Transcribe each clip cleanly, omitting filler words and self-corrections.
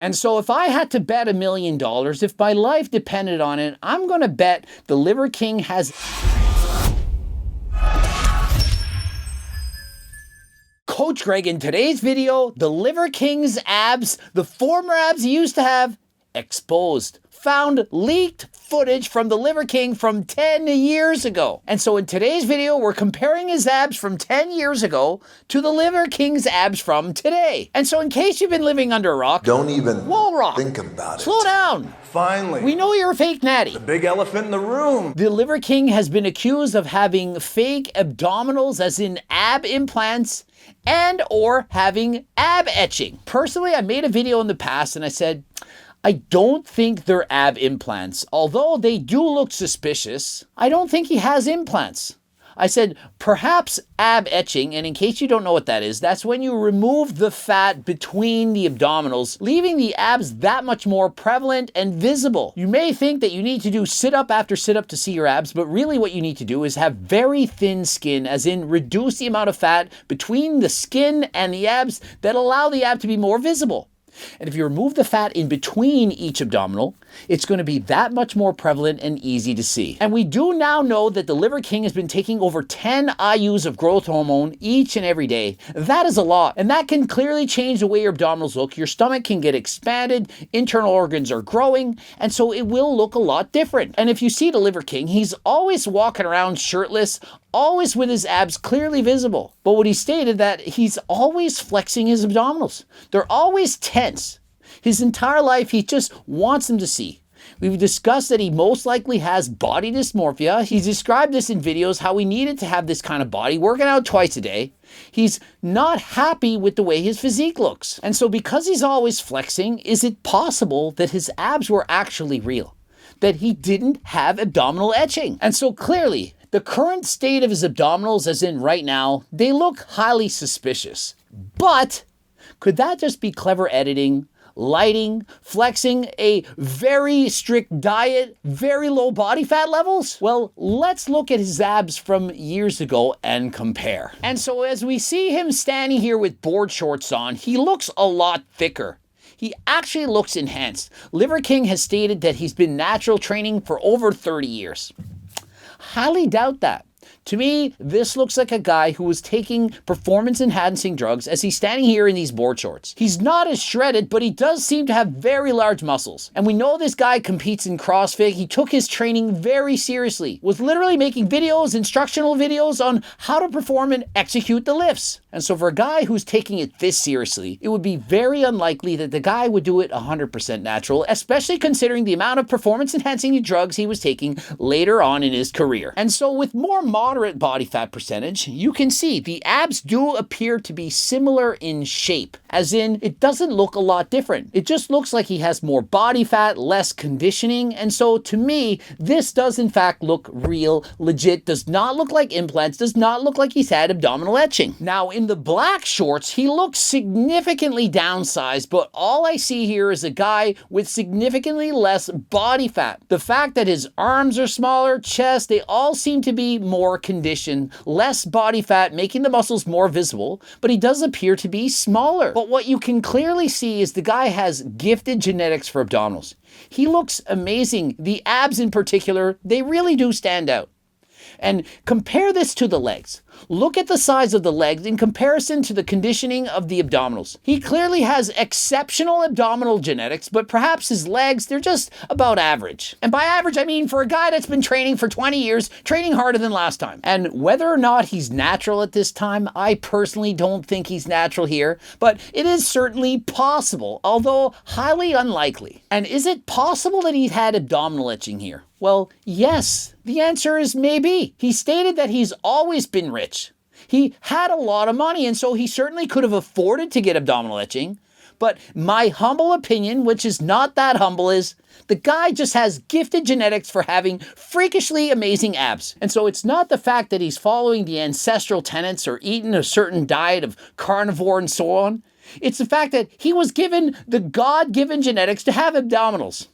And so if I had to bet $1 million, if my life depended on it, I'm going to bet the Liver King has... Coach Greg, in today's video, the Liver King's abs, the former abs he used to have, exposed. Found leaked footage from the Liver King from 10 years ago. And so in today's video, we're comparing his abs from 10 years ago to the Liver King's abs from today. And so in case you've been living under a rock, don't even rock. think about it. Slow down. Finally. We know you're a fake natty. The big elephant in the room. The Liver King has been accused of having fake abdominals, as in ab implants, and or having ab etching. Personally, I made a video in the past and I said, I don't think they're ab implants. Although they do look suspicious, I don't think he has implants. I said, perhaps ab etching, and in case you don't know what that is, that's when you remove the fat between the abdominals, leaving the abs that much more prevalent and visible. You may think that you need to do sit-up after sit-up to see your abs, but really what you need to do is have very thin skin, as in reduce the amount of fat between the skin and the abs that allow the ab to be more visible. And if you remove the fat in between each abdominal, it's going to be that much more prevalent and easy to see. And we do now know that the Liver King has been taking over 10 IUs of growth hormone each and every day. That is a lot. And that can clearly change the way your abdominals look. Your stomach can get expanded, internal organs are growing, and so it will look a lot different. And if you see the Liver King, he's always walking around shirtless, always with his abs clearly visible. But what he stated that he's always flexing his abdominals. They're always tense. His entire life, he just wants them to see. We've discussed that he most likely has body dysmorphia. He's described this in videos, how he needed to have this kind of body, working out twice a day. He's not happy with the way his physique looks. And so because he's always flexing, is it possible that his abs were actually real? That he didn't have abdominal etching? And so clearly, the current state of his abdominals, as in right now, they look highly suspicious. But could that just be clever editing, lighting, flexing, a very strict diet, very low body fat levels? Well, let's look at his abs from years ago and compare. And so as we see him standing here with board shorts on, he looks a lot thicker. He actually looks enhanced. Liver King has stated that he's been natural training for over 30 years. Highly doubt that. To me, this looks like a guy who was taking performance-enhancing drugs as he's standing here in these board shorts. He's not as shredded, but he does seem to have very large muscles. And we know this guy competes in CrossFit. He took his training very seriously, was literally making videos, instructional videos on how to perform and execute the lifts. And so for a guy who's taking it this seriously, it would be very unlikely that the guy would do it 100% natural, especially considering the amount of performance-enhancing drugs he was taking later on in his career. And so with more moderate body fat percentage, you can see the abs do appear to be similar in shape, as in it doesn't look a lot different. It just looks like he has more body fat, less conditioning, and so to me, this does in fact look real, legit, does not look like implants, does not look like he's had abdominal etching. Now in the black shorts, he looks significantly downsized, but all I see here is a guy with significantly less body fat. The fact that his arms are smaller, chest, they all seem to be more condition, less body fat, making the muscles more visible, but he does appear to be smaller. But what you can clearly see is the guy has gifted genetics for abdominals. He looks amazing. The abs in particular, they really do stand out. And compare this to the legs. Look at the size of the legs in comparison to the conditioning of the abdominals. He clearly has exceptional abdominal genetics, but perhaps his legs, they're just about average. And by average, I mean for a guy that's been training for 20 years, training harder than last time. And whether or not he's natural at this time, I personally don't think he's natural here, but it is certainly possible, although highly unlikely. And is it possible that he's had abdominal etching here? Well, yes. The answer is maybe. He stated that he's always been rich. He had a lot of money, and so he certainly could have afforded to get abdominal etching. But my humble opinion, which is not that humble, is the guy just has gifted genetics for having freakishly amazing abs. And so it's not the fact that he's following the ancestral tenets or eating a certain diet of carnivore and so on. It's the fact that he was given the God-given genetics to have abdominals.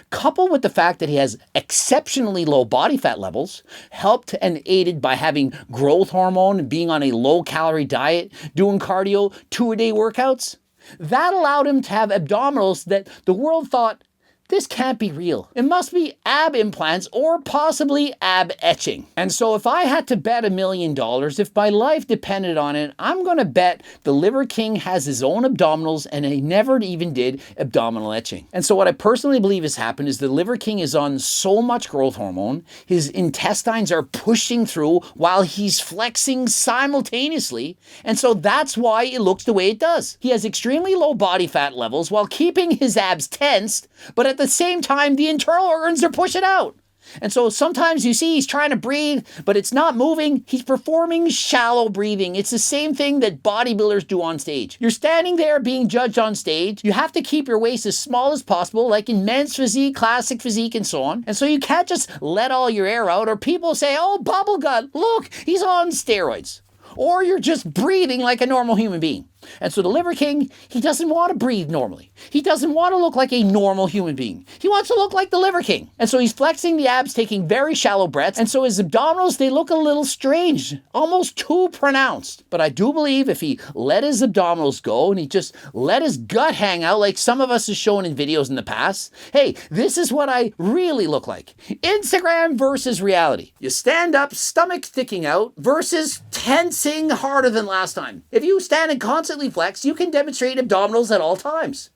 Coupled with the fact that he has exceptionally low body fat levels, helped and aided by having growth hormone and being on a low-calorie diet, doing cardio, 2-a-day workouts, That allowed him to have abdominals that the world thought, this can't be real. It must be ab implants or possibly ab etching. And so if I had to bet $1 million, if my life depended on it, I'm going to bet the Liver King has his own abdominals and he never even did abdominal etching. And so what I personally believe has happened is the Liver King is on so much growth hormone, his intestines are pushing through while he's flexing simultaneously. And so that's why it looks the way it does. He has extremely low body fat levels while keeping his abs tensed, but at the same time, the internal organs are pushing out. And so sometimes you see he's trying to breathe, but it's not moving. He's performing shallow breathing. It's the same thing that bodybuilders do on stage. You're standing there being judged on stage. You have to keep your waist as small as possible, like in men's physique, classic physique, and so on. And so you can't just let all your air out, or people say, oh, bubble gut, look, he's on steroids. Or you're just breathing like a normal human being. And so the Liver King, he doesn't want to breathe normally. He doesn't want to look like a normal human being. He wants to look like the Liver King. And so he's flexing the abs, taking very shallow breaths. And so his abdominals, they look a little strange, almost too pronounced. But I do believe if he let his abdominals go and he just let his gut hang out like some of us have shown in videos in the past, hey, this is what I really look like. Instagram versus reality. You stand up, stomach sticking out versus tensing harder than last time. If you stand and constantly flex, you can demonstrate abdominals at all times.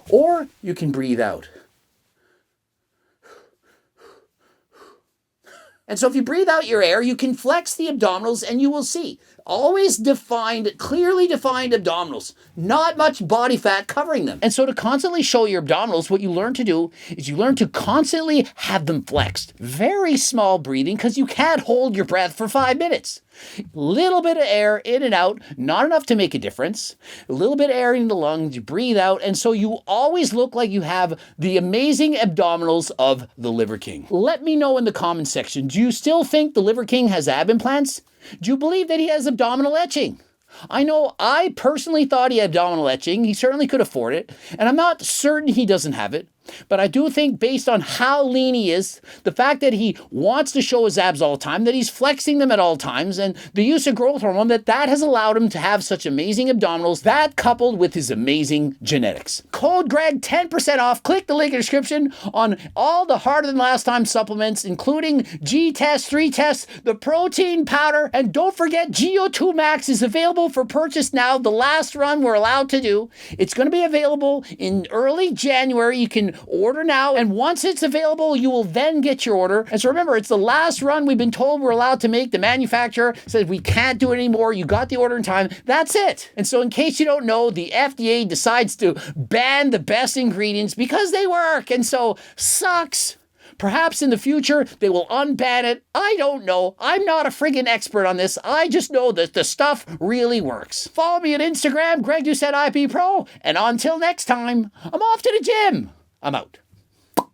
Or you can breathe out. And so if you breathe out your air, you can flex the abdominals and you will see always defined, clearly defined abdominals, not much body fat covering them. And so to constantly show your abdominals, what you learn to do is you learn to constantly have them flexed. Very small breathing because you can't hold your breath for 5 minutes. Little bit of air in and out, not enough to make a difference. A little bit of air in the lungs, you breathe out, and so you always look like you have the amazing abdominals of the Liver King. Let me know in the comment section, do you still think the Liver King has ab implants? Do you believe that he has abdominal etching? I know I personally thought he had abdominal etching. He certainly could afford it, and I'm not certain he doesn't have it. But I do think based on how lean he is, the fact that he wants to show his abs all the time, that he's flexing them at all times, and the use of growth hormone, that has allowed him to have such amazing abdominals, that coupled with his amazing genetics. Code Greg, 10% off. Click the link in the description on all the harder than last time supplements, including G-Test, 3 tests, the protein powder, and don't forget GO2 Max is available for purchase now. The last run we're allowed to do. It's going to be available in early January. You can order now, and once it's available, you will then get your order. And so remember, it's the last run we've been told we're allowed to make. The manufacturer said we can't do it anymore. You got the order in time. That's it. And so in case you don't know, the FDA decides to ban the best ingredients because they work. And so sucks. Perhaps in the future, they will unban it. I don't know. I'm not a friggin' expert on this. I just know that the stuff really works. Follow me on Instagram, Greg Doucette IP Pro. And until next time, I'm off to the gym. I'm out.